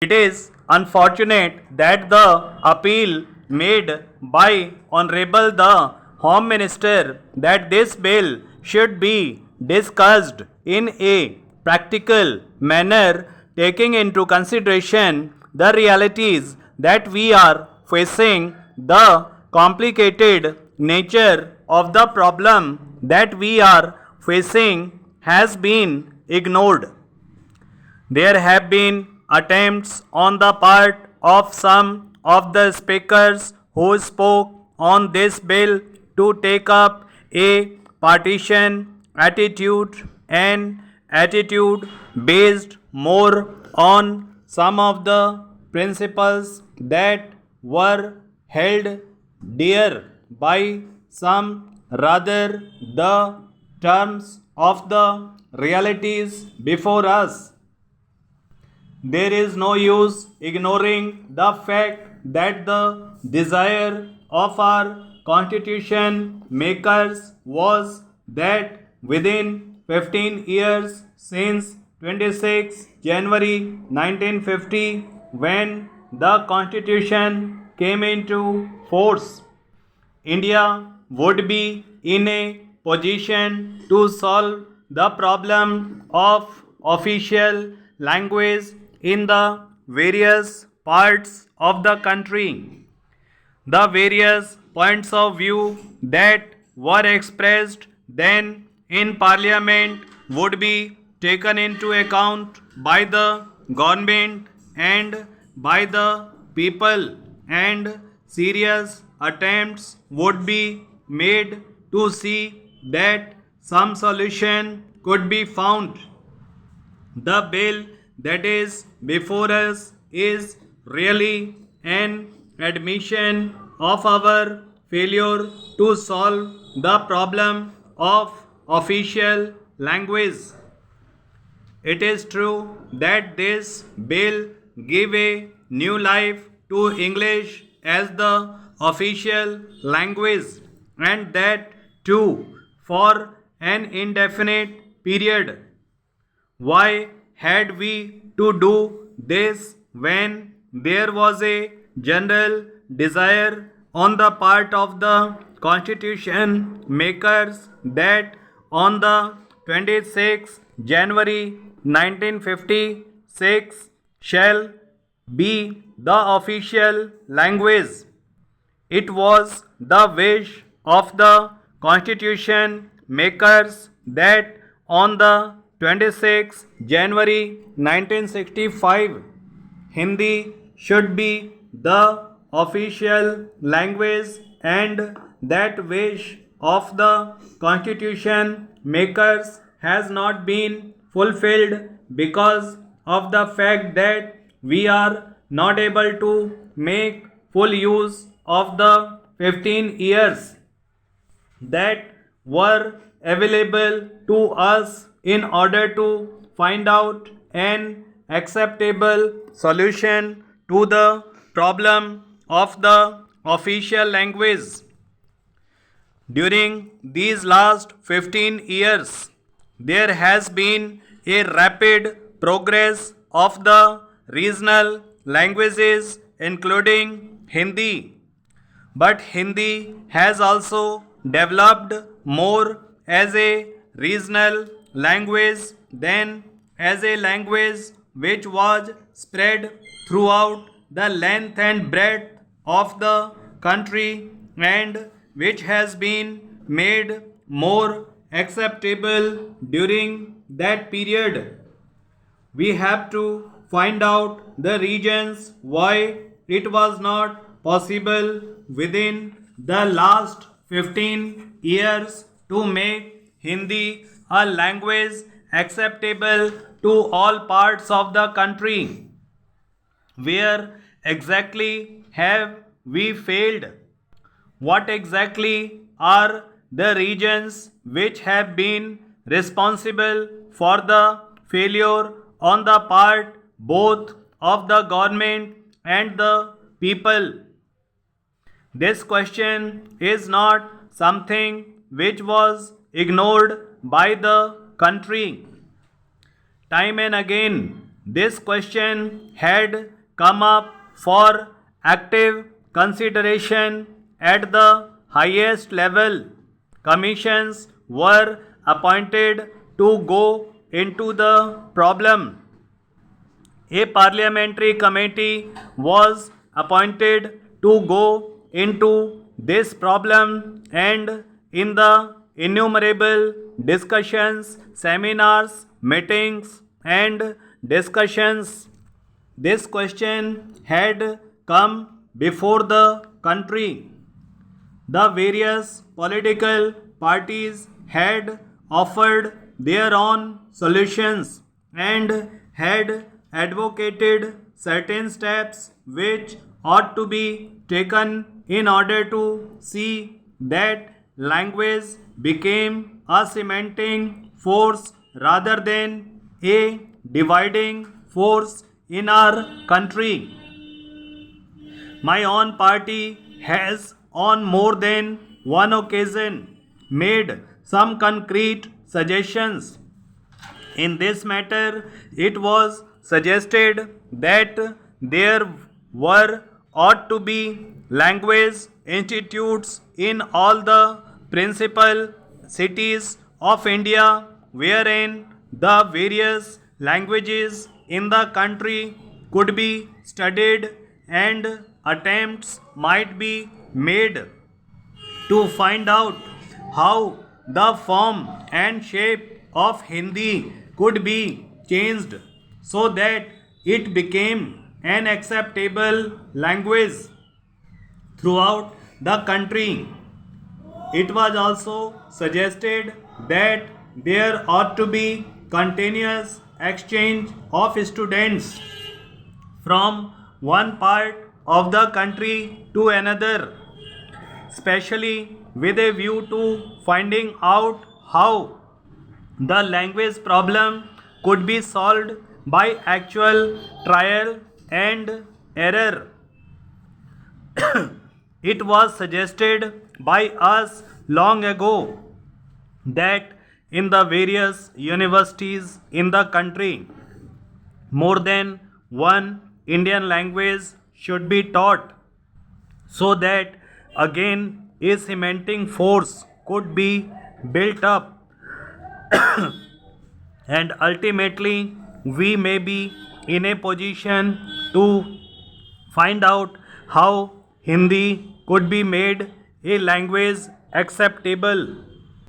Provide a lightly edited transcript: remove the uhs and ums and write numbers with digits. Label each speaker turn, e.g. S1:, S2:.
S1: It is unfortunate that the appeal made by Honorable the Home Minister that this bill should be discussed in a practical manner, taking into consideration the realities that we are facing, the complicated nature of the problem that we are facing has been ignored. There have been attempts on the part of some of the speakers who spoke on this bill to take up a partisan attitude, an attitude based more on some of the principles that were held dear by some, rather the terms of the realities before us. There is no use ignoring the fact that the desire of our constitution makers was that within 15 years since 26 January 1950, when the constitution came into force, India would be in a position to solve the problem of official language in the various parts of the country. The various points of view that were expressed then in Parliament would be taken into account by the government and by the people, and serious attempts would be made to see that some solution could be found. The bill that is before us is really an admission of our failure to solve the problem of official language. It is true that this bill give a new life to English as the official language, and that too for an indefinite period. Why had we to do this when there was a general desire on the part of the constitution makers that on the 26th January 1956 shall be the official language? It was the wish of the constitution makers that on the 26 January 1965, Hindi should be the official language, and that wish of the constitution makers has not been fulfilled because of the fact that we are not able to make full use of the 15 years that were available to us in order to find out an acceptable solution to the problem of the official language. During these last 15 years, there has been a rapid progress of the regional languages, including Hindi. But Hindi has also developed more as a regional language than as a language which was spread throughout the length and breadth of the country, and which has been made more acceptable during that period. We have to find out the reasons why it was not possible within the last 15 years to make Hindi a language acceptable to all parts of the country. Where exactly have we failed? What exactly are the regions which have been responsible for the failure on the part both of the government and the people? This question is not something which was ignored by the country. Time and again, This question had come up for active consideration at the highest level. Commissions were appointed to go into the problem. A parliamentary committee was appointed to go into this problem, and in the innumerable discussions, seminars, meetings, and discussions, this question had come before the country. The various political parties had offered their own solutions and had advocated certain steps which ought to be taken in order to see that language became a cementing force rather than a dividing force in our country. My own party has on more than one occasion made some concrete suggestions. In this matter, it was suggested that there ought to be language institutes in all the principal cities of India, wherein the various languages in the country could be studied and attempts might be made to find out how the form and shape of Hindi could be changed so that it became an acceptable language throughout the country. It was also suggested that there ought to be continuous exchange of students from one part of the country to another, especially with a view to finding out how the language problem could be solved by actual trial and error. It was suggested by us long ago that in the various universities in the country, more than one Indian language should be taught so that again a cementing force could be built up and ultimately we may be in a position to find out how Hindi could be made a language acceptable